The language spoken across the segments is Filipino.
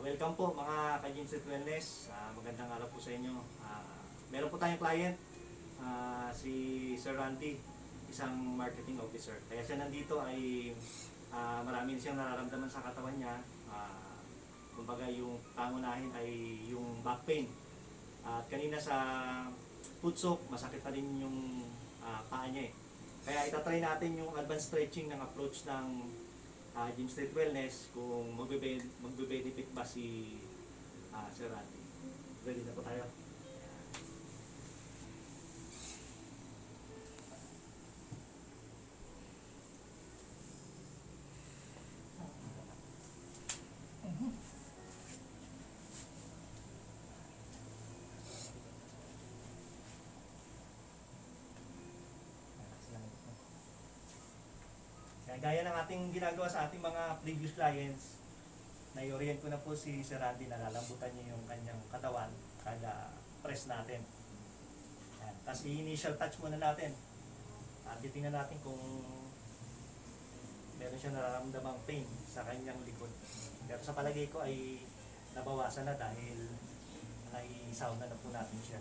Welcome po mga ka-Gym Street Wellness. Magandang araw po sa inyo. Meron po tayong client, si Sir Randy, isang marketing officer. Kaya siya nandito ay marami siyang nararamdaman sa katawan niya. Kumbaga yung pangunahin ay yung back pain. At kanina sa putsok, masakit pa rin yung paa niya eh. Kaya itatry natin yung advanced stretching ng approach ng Gym Street Wellness kung magbe-benefit ba si Sir Randy. Ready na po tayo. Gaya ng ating ginagawa sa ating mga previous clients, na-orient ko na po si Sir Randy na lalambutan niya yung kanyang katawan kada press natin. Yan. Tapos i-initial touch muna natin. Titingnan natin kung meron siya nararamdamang pain sa kanyang likod. Pero sa palagay ko ay nabawasan na dahil nai-sound na po natin siya.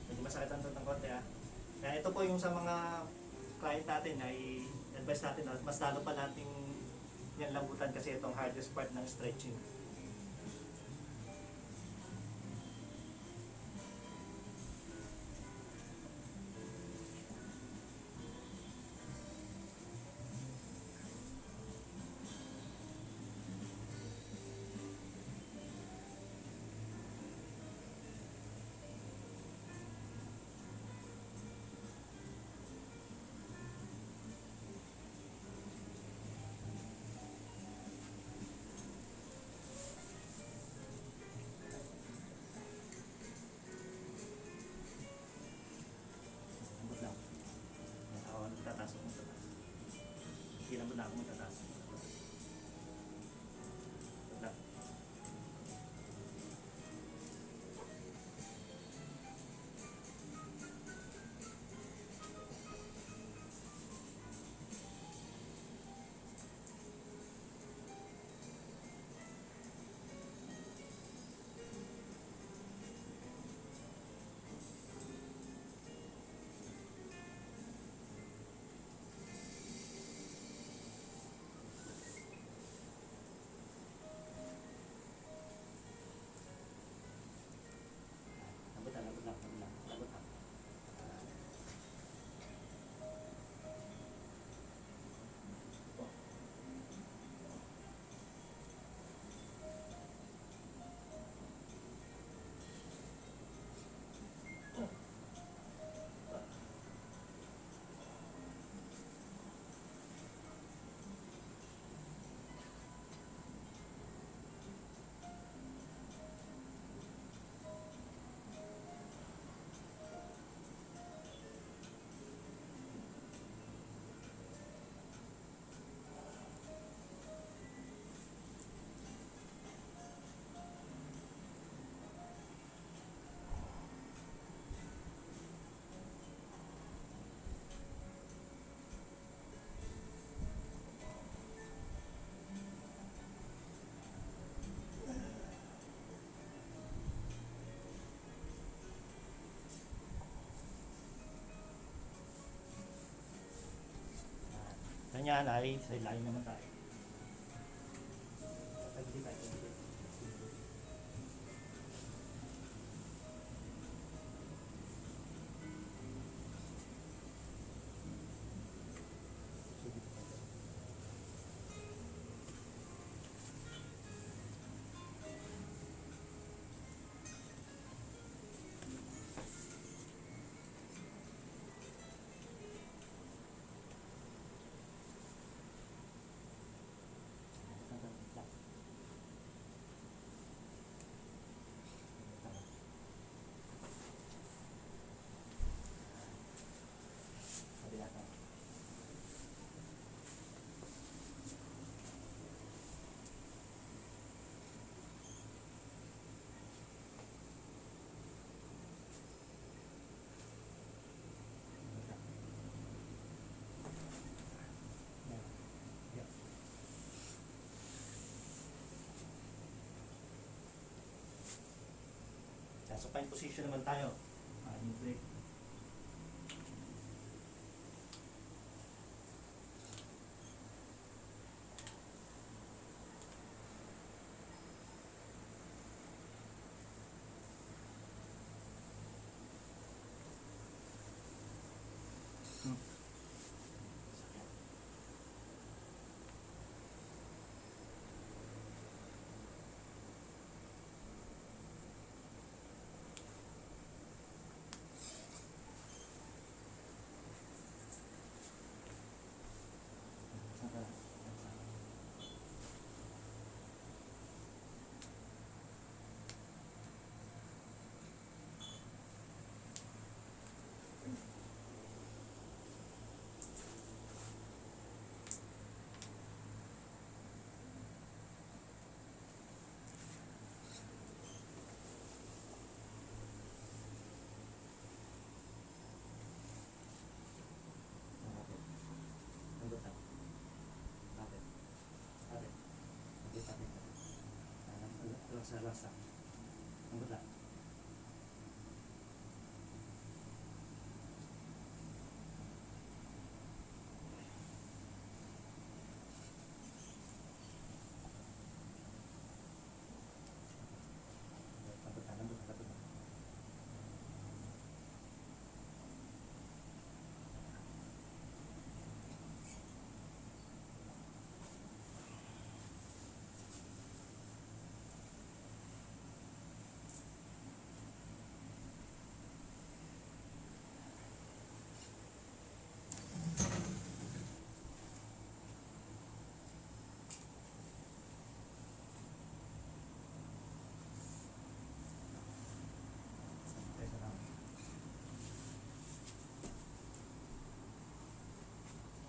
Medyo masakit ang ng konti ha. Kaya ito po yung sa mga client natin ay advice natin na mas lalo pa nating yan lambutan kasi itong hardest part ng stretching. Lambot lang. Ako tataas ako tataas. Hindi lambot na ako tataas. Lambot lang. niyan ay sideline naman tayo. Tagilid tayo, tagilid. Kabila tayo. Sa supine position naman tayo. Yung break. Rasa. Lambot lang.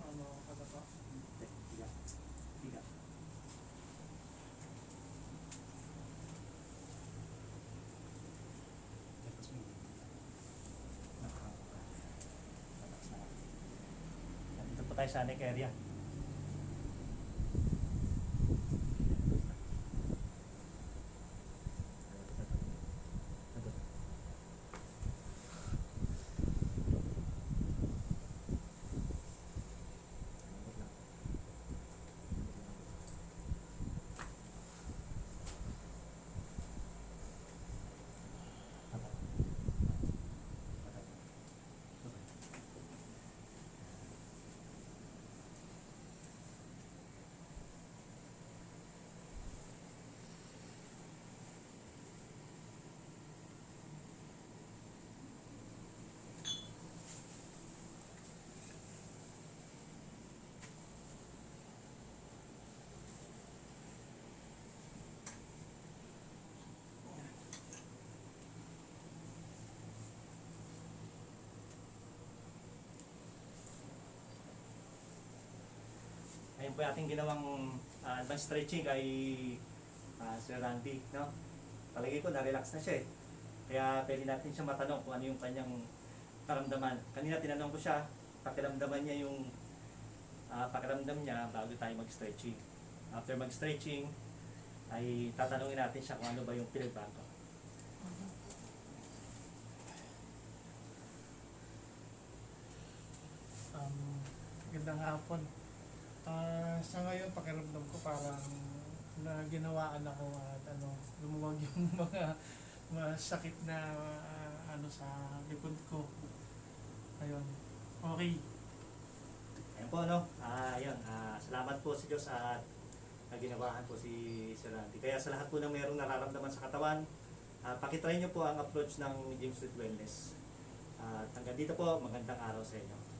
Lambot. Tiga. Tapos may dito po tayo sa neck area. Ayun po yung ating ginawang advanced stretching kay Sir Randy, no? Palagi ko na-relax na siya eh. Kaya pwede natin siya matanong kung ano yung kanyang karamdaman. Kanina tinanong ko siya, pakiramdaman niya yung pakiramdam niya bago tayo mag-stretching. After mag-stretching, ay tatanungin natin siya kung ano ba yung pinagbago. Magandang hapon. Sa ngayon, pakiramdam ko parang na ginawaan ako at lumuwag yung mga masakit na sa likod ko. Ayun. Okay. Ayan po, no? Salamat po sa Diyos at naginawahan po si Sir Randy. Kaya sa lahat po ng mayroong nararamdaman sa katawan, pakitry nyo po ang approach ng Gym Street Wellness. At hanggang dito po, magandang araw sa inyo.